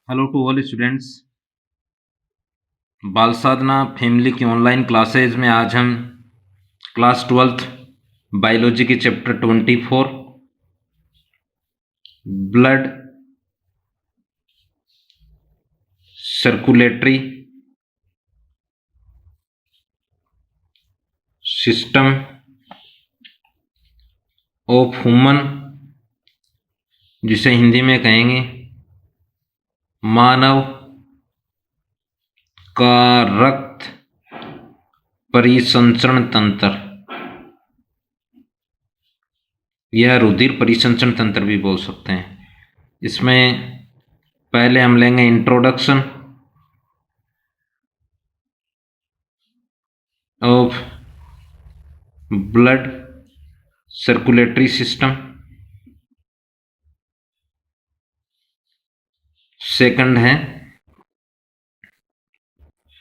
Hello to all students. Bal Sadhana family की online classes में आज हम क्लास 12th बायोलॉजी के chapter 24 blood circulatory system of human, जिसे हिंदी में कहेंगे मानव का रक्त परिसंचरण तंत्र, यह रुधिर परिसंचरण तंत्र भी बोल सकते हैं। इसमें पहले हम लेंगे introduction of blood circulatory system, second है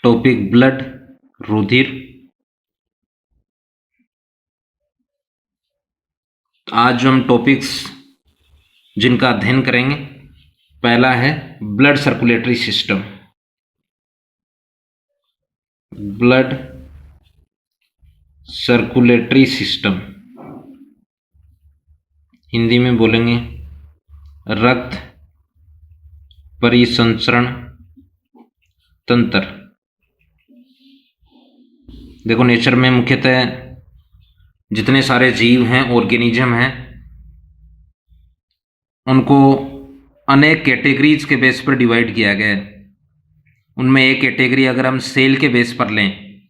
टॉपिक ब्लड रुधिर। आज जो हम टॉपिक्स जिनका अध्ययन करेंगे, पहला है blood circulatory system. Blood circulatory system Hindi में बोलेंगे रक्त परिसंचरण तंत्र। देखो, नेचर में मुख्यतः जितने सारे जीव हैं, ऑर्गेनिज्म हैं, उनको अनेक कैटेगरीज के बेस पर डिवाइड किया गया है। उनमें एक कैटेगरी अगर हम सेल के बेस पर लें,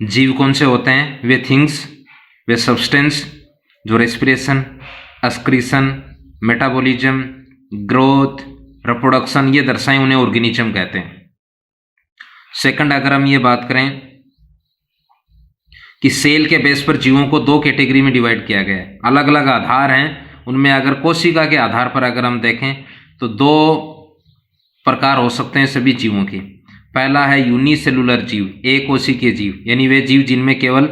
जीव कौन से होते हैं? वे थिंग्स, वे सब्सटेंस जो respiration, excretion, metabolism, growth, reproduction ये दर्शाएं, उन्हें ऑर्गेनिज्म कहते हैं। सेकंड, अगर हम ये बात करें कि सेल के बेस पर जीवों को दो कैटेगरी में डिवाइड किया गया है, अलग अलग आधार हैं। उनमें अगर कोशिका के आधार पर अगर हम देखें तो दो प्रकार हो सकते हैं सभी जीवों के। पहला है यूनिसेलुलर जीव, एक कोशिकीय जीव, यानी वे जीव जिनमें केवल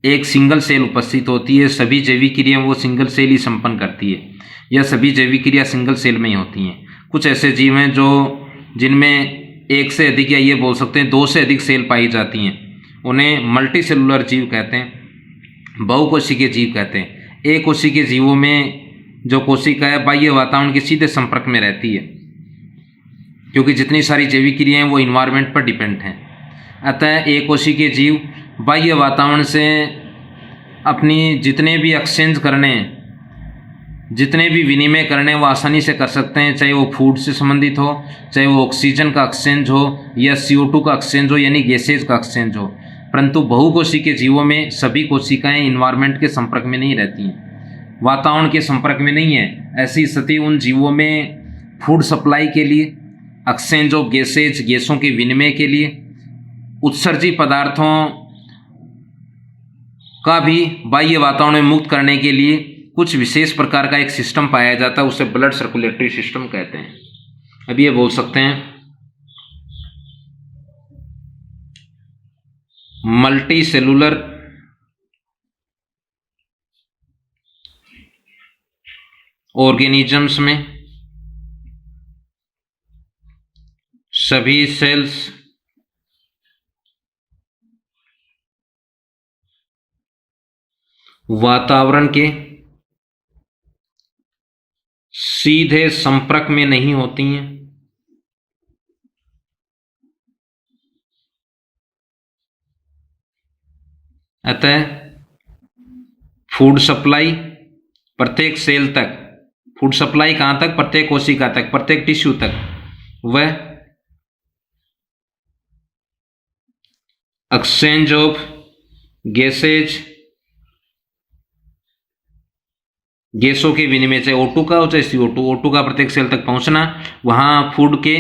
एक सिंगल सेल उपस्थित होती है। सभी जैविक क्रिया वो सिंगल सेल ही संपन्न करती है, या सभी जैविक क्रिया सिंगल सेल में ही होती हैं। कुछ ऐसे जीव हैं जो जिनमें एक से अधिक, या ये बोल सकते हैं दो से अधिक सेल पाई जाती हैं, उन्हें मल्टी सेलुलर जीव कहते हैं, बहुकोशिकीय जीव कहते हैं। एक कोशिकीय जीवों में जो कोशिका है बाह्य वातावरण के सीधे संपर्क में रहती है, क्योंकि जितनी सारी जैविक क्रियाएं वो इन्वायरमेंट पर डिपेंड हैं। अतः एक कोशिकीय जीव बाह्य वातावरण से अपनी जितने भी एक्सचेंज करने, जितने भी विनिमय करने वो आसानी से कर सकते हैं, चाहे वो फूड से संबंधित हो, चाहे वो ऑक्सीजन का एक्सचेंज हो, या CO2 का एक्सचेंज हो, यानी गैसेज का एक्सचेंज हो। परंतु बहुकोशिकीय जीवों में सभी कोशिकाएं इन्वायरमेंट के संपर्क में नहीं रहती हैं, वातावरण के संपर्क में नहीं है। ऐसी स्थिति उन जीवों में फूड सप्लाई के लिए, एक्सचेंज ऑफ गैसेज, गैसों के विनिमय के लिए, उत्सर्जी पदार्थों का भी बाह्य वातावरण में मुक्त करने के लिए कुछ विशेष प्रकार का एक सिस्टम पाया जाता है, उसे ब्लड सर्कुलेटरी सिस्टम कहते हैं। अब ये बोल सकते हैं मल्टी सेलुलर ऑर्गेनिजम्स में सभी सेल्स वातावरण के सीधे संपर्क में नहीं होती हैं, अतः फूड सप्लाई प्रत्येक सेल तक, फूड सप्लाई कहां तक? प्रत्येक कोशिका तक, प्रत्येक टिश्यू तक, वह एक्सचेंज ऑफ गैसेज, गैसों के विनिमय, चाहे O2 का हो चाहे CO2, O2 का प्रत्येक सेल तक पहुंचना, वहां फूड के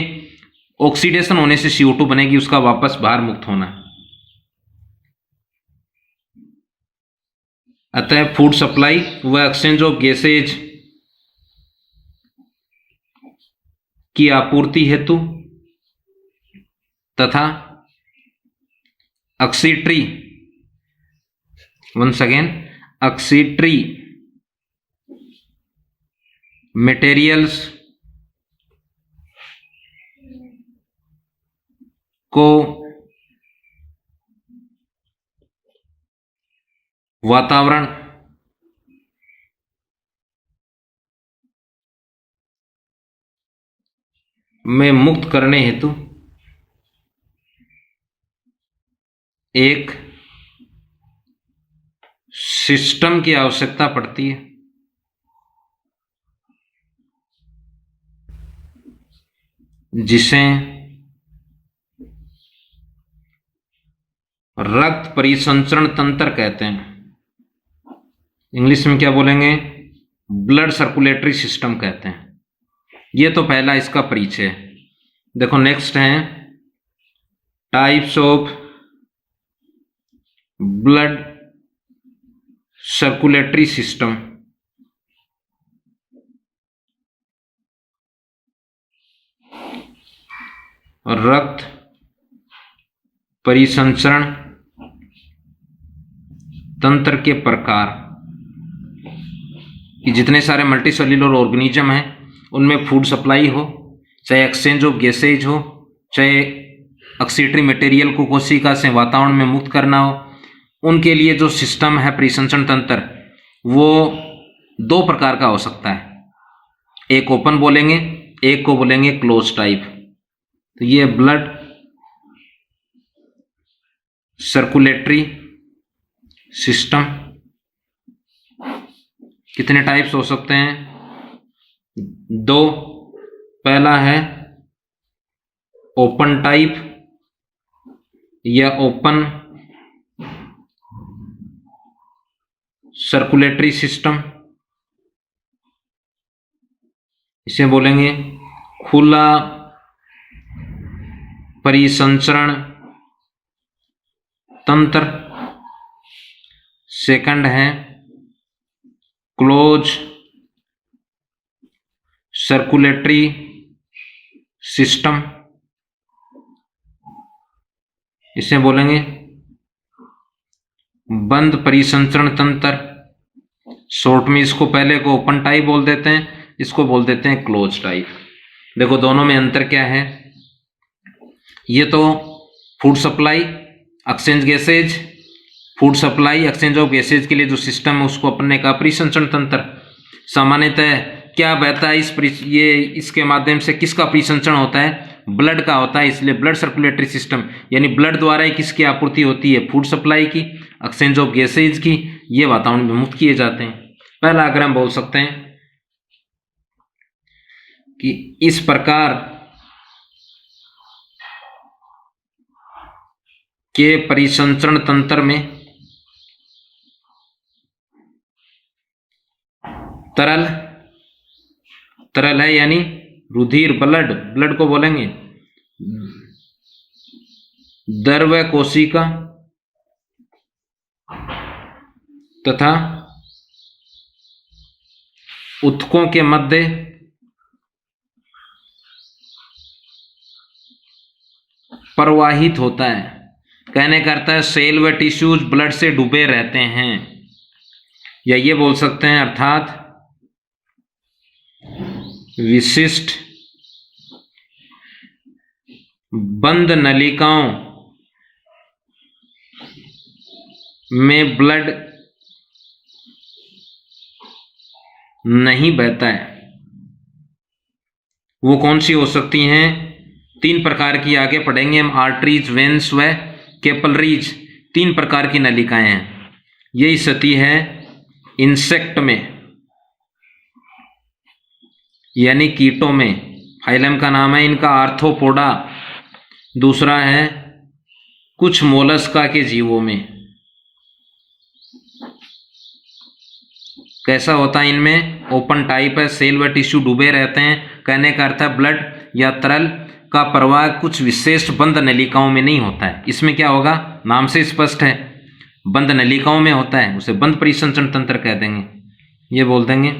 ऑक्सीडेशन होने से CO2 बनेगी, उसका वापस बाहर मुक्त होना। अतः फूड सप्लाई व एक्सचेंज ऑफ गैसेज की आपूर्ति हेतु तथा excretory, once again excretory materials को वातावरण में मुक्त करने हेतु एक सिस्टम की आवश्यकता पड़ती है, जिसे रक्त परिसंचरण तंत्र कहते हैं। इंग्लिश में क्या बोलेंगे? ब्लड सर्कुलेटरी सिस्टम कहते हैं। ये तो पहला इसका परिचय है। देखो नेक्स्ट है types of blood circulatory system. रक्त परिसंचरण तंत्र के प्रकार कि जितने सारे मल्टीसेल्युलर ऑर्गेनिज्म हैं उनमें फूड सप्लाई हो, चाहे एक्सचेंज ऑफ गैसेज हो, चाहे ऑक्सीटरी मटेरियल को कोशिका से वातावरण में मुक्त करना हो, उनके लिए जो सिस्टम है परिसंचरण तंत्र वो दो प्रकार का हो सकता है। एक ओपन बोलेंगे, एक को बोलेंगे क्लोज टाइप। तो ये ब्लड सर्कुलेटरी सिस्टम कितने टाइप्स हो सकते हैं? दो। पहला है ओपन टाइप या ओपन सर्कुलेटरी सिस्टम, इसे बोलेंगे खुला परिसंचरण तंत्र। सेकंड है क्लोज सर्कुलेटरी सिस्टम, इसे बोलेंगे बंद परिसंचरण तंत्र। शॉर्ट में इसको पहले को ओपन टाइप बोल देते हैं, इसको बोल देते हैं क्लोज टाइप। देखो दोनों में अंतर क्या है? ये तो food supply, exchange gases, food supply exchange of gases के लिए जो सिस्टम है उसको अपने का परिसंचरण तंत्र। सामान्यतः क्या बहता है इसके माध्यम से किसका परिसंचरण होता है? ब्लड का होता है, इसलिए ब्लड सर्कुलेटरी सिस्टम यानी ब्लड द्वारा ही किसकी आपूर्ति होती है? फूड सप्लाई की, एक्सचेंज ऑफ गैसेज की, ये वातावरण में मुक्त किए जाते हैं। पहला अगर हम बोल सकते हैं कि इस प्रकार के परिसंचरण तंत्र में तरल है यानी रुधिर, ब्लड को बोलेंगे द्रव्य कोशिका तथा ऊतकों के मध्य प्रवाहित होता है। कहने का अर्थ है सेल व टिश्यूज ब्लड से डूबे रहते हैं, या ये बोल सकते हैं अर्थात विशिष्ट बंद नलिकाओं में ब्लड नहीं बहता है। वो कौन सी हो सकती हैं? तीन प्रकार की आगे पढ़ेंगे हम, आर्टरीज, वेन्स व कैपिलरीज। तीन प्रकार की नलिकाएं हैं। यही स्थिति है इंसेक्ट में यानी कीटों में। फाइलम का नाम है इनका आर्थ्रोपोडा। दूसरा है कुछ मोलस्का के जीवों में। कैसा होता है इनमें? ओपन टाइप है, सेल व टिश्यू डूबे रहते हैं। कहने का अर्थ है ब्लड या तरल का प्रवाह कुछ विशेष बंद नलिकाओं में नहीं होता है। इसमें क्या होगा? नाम से स्पष्ट है, बंद नलिकाओं में होता है, उसे बंद परिसंचरण तंत्र कह देंगे। ये बोल देंगे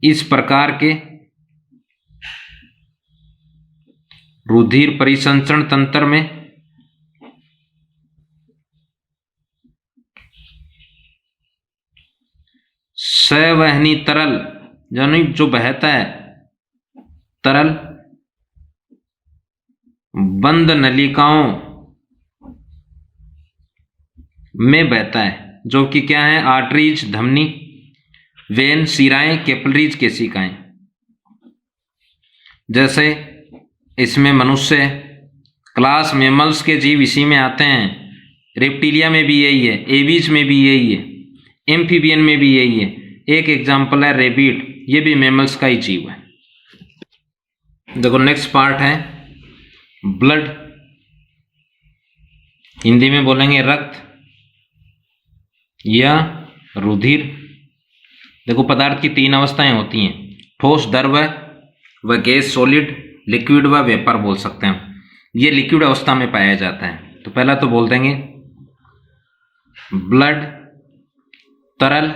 इस प्रकार के रुधिर परिसंचरण तंत्र में संवहनी तरल यानी जो बहता है तरल बंद नलिकाओं में बहता है, जो कि क्या है, आर्टरीज धमनी, वेन शिराएं, कैपिलरीज केशिकाएं। जैसे इसमें मनुष्य, क्लास मेमल्स के जीव इसी में आते हैं, रेप्टिलिया में भी यही है, एवीज में भी यही है, एम्फीबियन में भी यही है। एक एग्जाम्पल है रेबिट, ये भी मेमल्स का ही जीव है। देखो नेक्स्ट पार्ट है ब्लड, हिंदी में बोलेंगे रक्त या रुधिर। देखो पदार्थ की तीन अवस्थाएं होती हैं, ठोस, द्रव व गैस, सॉलिड, लिक्विड व वेपर बोल सकते हैं। ये लिक्विड अवस्था में पाया जाता है। तो पहला तो बोल देंगे ब्लड तरल,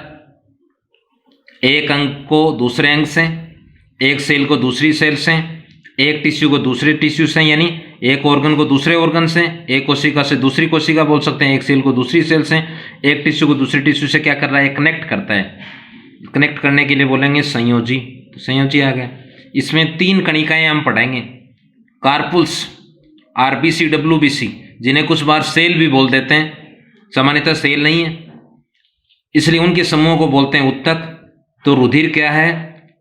एक अंग को दूसरे अंग से, एक सेल को दूसरी सेल से, एक टिश्यू को दूसरे टिश्यू से, यानी एक ऑर्गन को दूसरे ऑर्गन से, एक कोशिका से दूसरी कोशिका बोल सकते हैं, एक सेल को दूसरी सेल से, एक टिश्यू को दूसरे टिश्यू से क्या कर रहा है, कनेक्ट करता है। कनेक्ट करने के लिए बोलेंगे संयोजी। तो संयोजी आ गया। इसमें तीन कणिकाएं हम पढ़ेंगे, कार्पुल्स, आरबीसी, डब्ल्यूबीसी, जिन्हें कुछ बार सेल भी बोल देते हैं, सामान्यतः सेल नहीं है इसलिए उनके समूह को बोलते हैं उत्तक। तो रुधिर क्या है,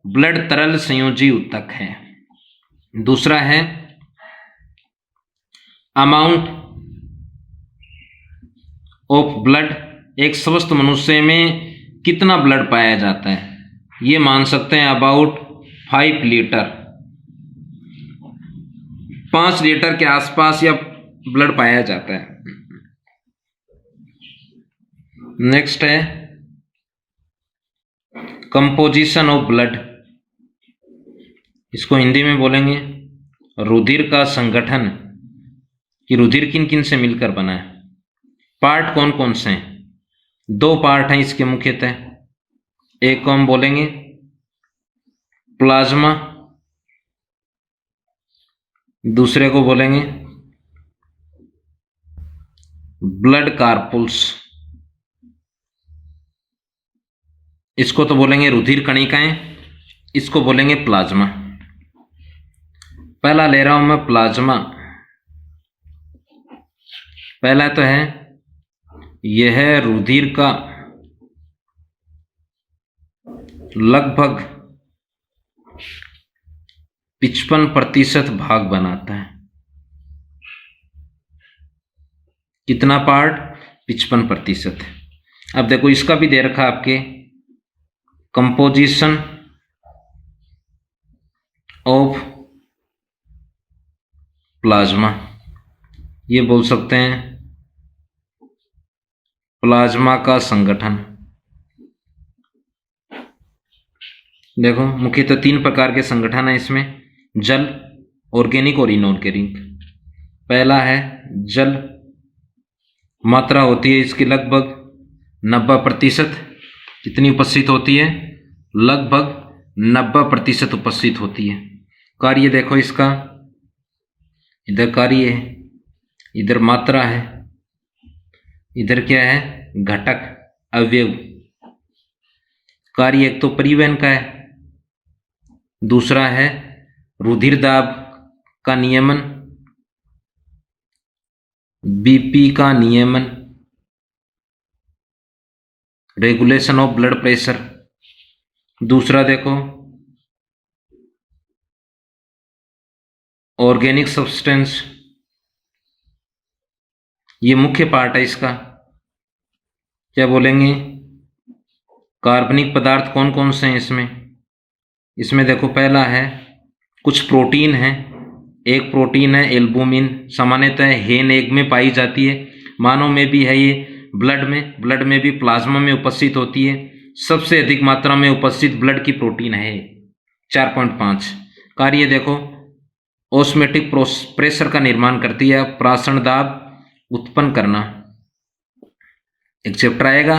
ब्लड तरल संयोजी उत्तक है। दूसरा है अमाउंट ऑफ ब्लड, एक स्वस्थ मनुष्य में कितना ब्लड पाया जाता है, ये मान सकते हैं अबाउट 5 लीटर, 5 लीटर के आसपास या ब्लड पाया जाता है। नेक्स्ट है कंपोजिशन ऑफ ब्लड, इसको हिंदी में बोलेंगे रुधिर का संगठन, कि रुधिर किन किन से मिलकर बना है। पार्ट कौन कौन से हैं, 2 पार्ट हैं इसके मुख्यतः। एक को हम बोलेंगे प्लाज्मा, दूसरे को बोलेंगे ब्लड कार्पुल्स। इसको तो बोलेंगे रुधिर कणिकाएं, इसको बोलेंगे प्लाज्मा। पहला ले रहा हूं मैं प्लाज्मा। पहला तो है, यह है रुधिर का लगभग 55% भाग बनाता है। कितना पार्ट, 55%। अब देखो इसका भी दे रखा आपके, कंपोजिशन ऑफ प्लाज्मा, ये बोल सकते हैं प्लाज्मा का संगठन। देखो मुख्यतः 3 प्रकार के संगठन है इसमें, जल, ऑर्गेनिक और इनऑर्गेनिक। पहला है जल, मात्रा होती है इसकी लगभग 90%। कितनी उपस्थित होती है, लगभग 90% उपस्थित होती है। कार्य देखो इसका, इधर कार्य है, इधर मात्रा है, इधर क्या है, घटक, अवयव। कार्य एक तो परिवहन का है, दूसरा है रुधिर दाब का नियमन, बीपी का नियमन, रेगुलेशन ऑफ ब्लड प्रेशर। दूसरा देखो ऑर्गेनिक सब्सटेंस, ये मुख्य पार्ट है इसका। क्या बोलेंगे, कार्बनिक पदार्थ कौन कौन से हैं इसमें। इसमें देखो पहला है कुछ प्रोटीन है, एक प्रोटीन है एल्बुमिन, सामान्यतः हेन एग में पाई जाती है, मानव में भी है, ये ब्लड में भी, प्लाज्मा में उपस्थित होती है। सबसे अधिक मात्रा में उपस्थित ब्लड की प्रोटीन है 4.5। कार्य देखो ऑस्मेटिक प्रेशर का निर्माण करती है, प्राशन दाब उत्पन्न करना। एक चैप्टर आएगा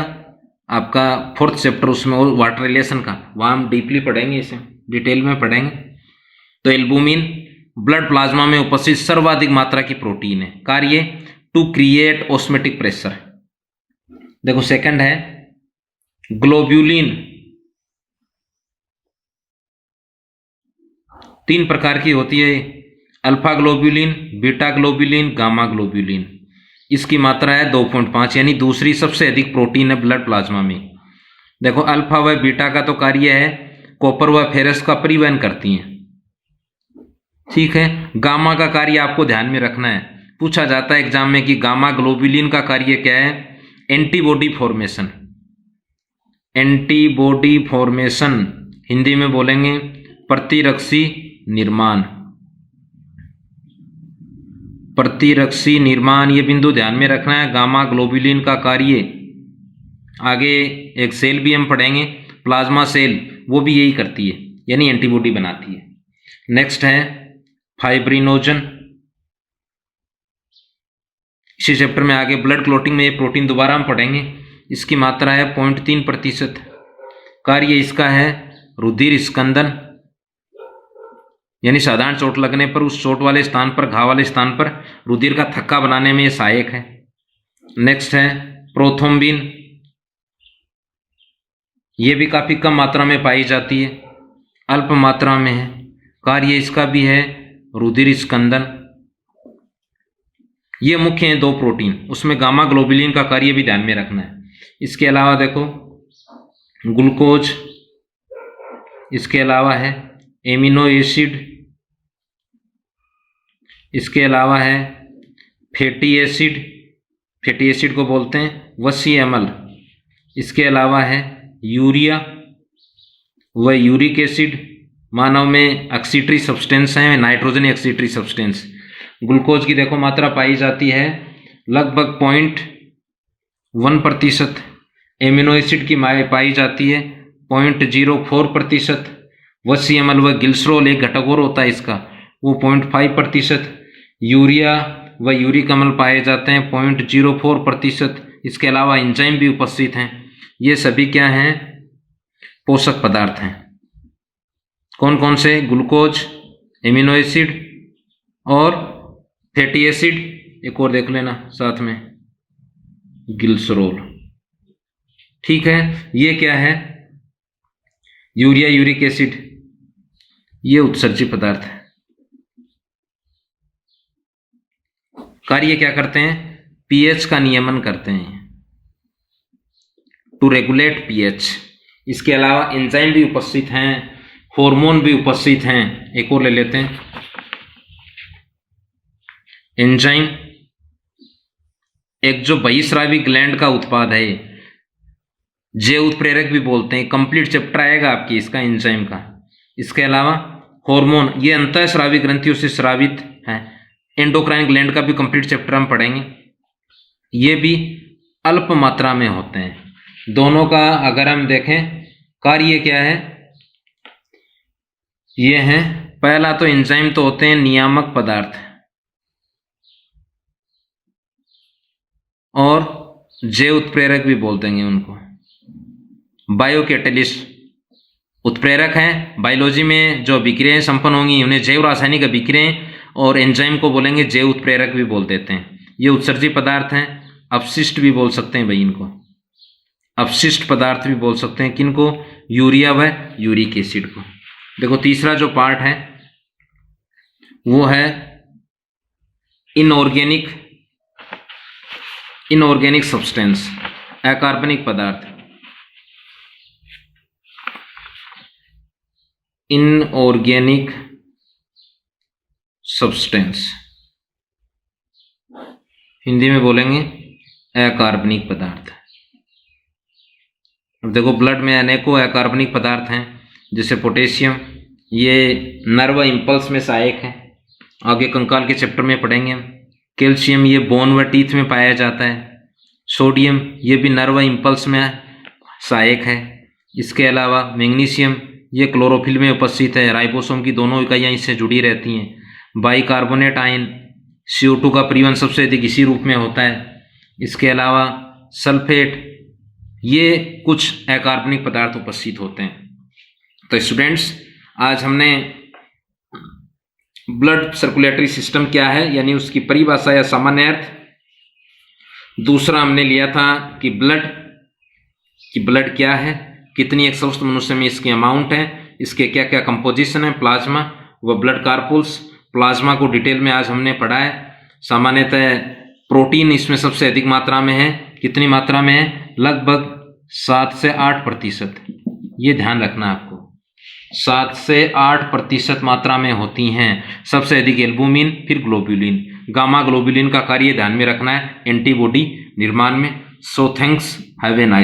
आपका 4th चैप्टर, उसमें वाटर रिलेशन का, वहाँ हम डीपली पढ़ेंगे, इसे डिटेल में पढ़ेंगे। तो एल्बुमिन ब्लड प्लाज्मा में उपस्थित सर्वाधिक मात्रा की प्रोटीन है। कार्य टू क्रिएट ऑस्मेटिक प्रेशर। देखो सेकंड है ग्लोब्यूलिन, 3 प्रकार की होती है, alpha globulin, beta globulin, gamma globulin. इसकी मात्रा है 2.5, यानी दूसरी सबसे अधिक प्रोटीन है ब्लड प्लाज्मा में। देखो अल्फा व बीटा का तो कार्य है कॉपर व फेरस का परिवहन करती हैं, ठीक है। गामा का कार्य आपको ध्यान में रखना है, पूछा जाता है एग्जाम में कि गामा ग्लोब्यूलिन का कार्य क्या है। Antibody formation, antibody formation Hindi में बोलेंगे प्रतिरक्षी निर्माण, प्रतिरक्षी निर्माण, ये बिंदु ध्यान में रखना है। गामा ग्लोब्यूलिन का कार्य, आगे एक सेल भी हम पढ़ेंगे प्लाज्मा सेल, वो भी यही करती है, यानी एंटीबॉडी बनाती है। नेक्स्ट है फाइब्रिनोजन। इसी चैप्टर में आगे ब्लड क्लॉटिंग में ये प्रोटीन दोबारा हम पढ़ेंगे। इसकी मात्रा है 0.3%। कार्य इसका है रुधिर स्कंदन, यानी साधारण चोट लगने पर उस चोट वाले स्थान पर, घाव वाले स्थान पर रुधिर का थक्का बनाने में ये सहायक है। नेक्स्ट है प्रोथ्रोम्बिन, ये भी काफी कम मात्रा में पाई जाती है, अल्प मात्रा में है। कार्य इसका भी है रुधिर स्कंदन। ये मुख्य हैं 2 प्रोटीन, उसमें गामा ग्लोब्यूलिन का कार्य भी ध्यान में रखना है। इसके अलावा देखो ग्लूकोज, इसके अलावा है एमिनो एसिड, इसके अलावा है फैटी एसिड, फैटी एसिड को बोलते हैं वसी अम्ल, इसके अलावा है यूरिया व यूरिक एसिड। मानव में ऑक्सीटरी सब्सटेंस है, नाइट्रोजन ऑक्सीटरी सब्सटेंस। ग्लूकोज की देखो मात्रा पाई जाती है लगभग 0.1%, एमिनो एसिड की पाई जाती है 0.04%, वसी अम्ल व ग्लिसरॉल एक घटक और होता है इसका, वो 0.5%, यूरिया व यूरिक अम्ल पाए जाते हैं 0.04%। इसके अलावा एंजाइम भी उपस्थित हैं। ये सभी क्या हैं, पोषक पदार्थ हैं। कौन कौन से, ग्लूकोज, एमिनो एसिड और फैटी एसिड, एक और देख लेना साथ में ग्लिसरॉल, ठीक है। ये क्या है, यूरिया, यूरिक एसिड, ये उत्सर्जी पदार्थ है। कार्य क्या करते हैं, पीएच का नियमन करते हैं, टू रेगुलेट पीएच। इसके अलावा एंजाइम भी उपस्थित हैं, हार्मोन भी उपस्थित हैं। एक और ले लेते हैं, एंजाइम एक जो बहिस्रावी ग्लैंड का उत्पाद है, जैव उत्प्रेरक भी बोलते हैं। कंप्लीट चैप्टर आएगा आपकी इसका, एंजाइम का। इसके अलावा हार्मोन, ये अंतःस्रावी ग्रंथियों से स्रावित है। एंडोक्राइन ग्लैंड का भी कंप्लीट चैप्टर हम पढ़ेंगे। ये भी अल्प मात्रा में होते हैं। दोनों का अगर हम देखें कार्य क्या है, ये है पहला तो एंजाइम तो होते हैं नियामक पदार्थ, और जैव उत्प्रेरक भी बोल देंगे उनको। बायोकैटलिस्ट उत्प्रेरक हैं, बायोलॉजी में जो अभिक्रियाएं संपन्न होंगी उन्हें जैव रासायनिक अभिक्रियाएं, और एंजाइम को बोलेंगे जैव उत्प्रेरक भी बोल देते हैं। ये उत्सर्जी पदार्थ हैं। अपशिष्ट भी बोल सकते हैं भाई इनको, अपशिष्ट पदार्थ भी बोल सकते हैं। किनको, यूरिया व यूरिक एसिड को। देखो तीसरा जो पार्ट है वो है इनऑर्गेनिक सब्सटेंस, अकार्बनिक पदार्थ। इनऑर्गेनिक सब्सटेंस हिंदी में बोलेंगे अकार्बनिक पदार्थ। अब देखो ब्लड में अनेकों अकार्बनिक पदार्थ हैं, जैसे पोटेशियम, ये नर्व इंपल्स में सहायक है, आगे कंकाल के चैप्टर में पढ़ेंगे हम। कैल्शियम ये बोन व टीथ में पाया जाता है। सोडियम ये भी नर्व इंपल्स में सहायक है। इसके अलावा मैग्नीशियम ये क्लोरोफिल में उपस्थित है। राइबोसोम की दोनों इकाइयाँ इससे जुड़ी रहती हैं। बाइकार्बोनेट आयन CO2 का परिवहन सबसे अधिक इसी रूप में होता है। इसके अलावा सल्फेट, ये कुछ अकार्बनिक पदार्थ उपस्थित होते हैं। तो स्टूडेंट्स आज हमने ब्लड सर्कुलेटरी सिस्टम क्या है यानी उसकी परिभाषा या सामान्य अर्थ, दूसरा हमने लिया था कि ब्लड क्या है, कितनी एक स्वस्थ मनुष्य में इसकी अमाउंट है, इसके क्या क्या कंपोजिशन है, प्लाज्मा व ब्लड कार्पुल्स, प्लाज्मा को डिटेल में आज हमने पढ़ा है। सामान्यतः प्रोटीन इसमें सबसे अधिक मात्रा में है। कितनी मात्रा में है? लगभग 7 से 8%। ये ध्यान रखना आपको, 7 से 8% मात्रा में होती हैं। सबसे अधिक एल्बुमिन, फिर ग्लोबुलिन। गामा ग्लोबुलिन का कार्य ध्यान में रखना है एंटीबॉडी निर्माण में। So thanks, have a nice